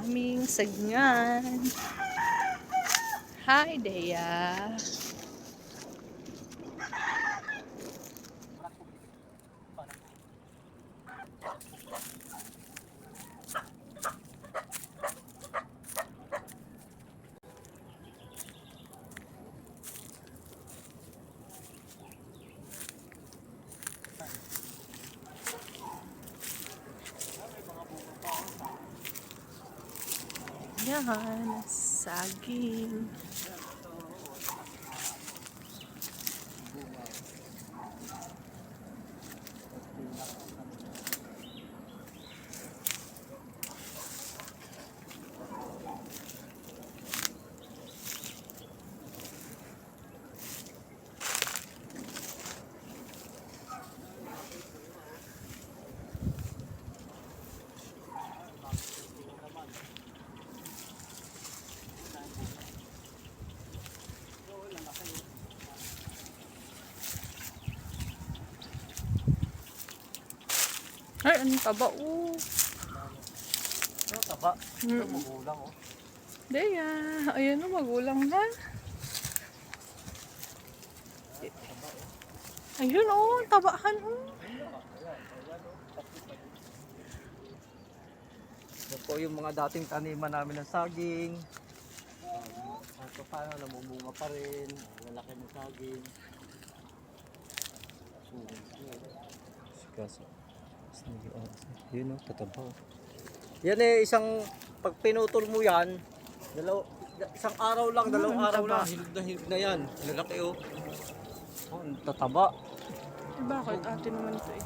aming sagngan. Hi, Dea. Yan, saging. Ay, anong taba? Oh. Ano taba? Ito magulang oh. Dea, ayun o, magulang na. Ayun o, tabahan o. Yan po yung mga dating taniman namin ng saging. Ito paano, namumunga pa rin. Lalaki ng saging. Sikas. Yun o, tataba. Yan eh, pag pinutol mo yan, isang araw lang, dalawang araw lang, hinog na yan. Lalaki oh. Oh, tataba. Bakit? Ate naman ito eh.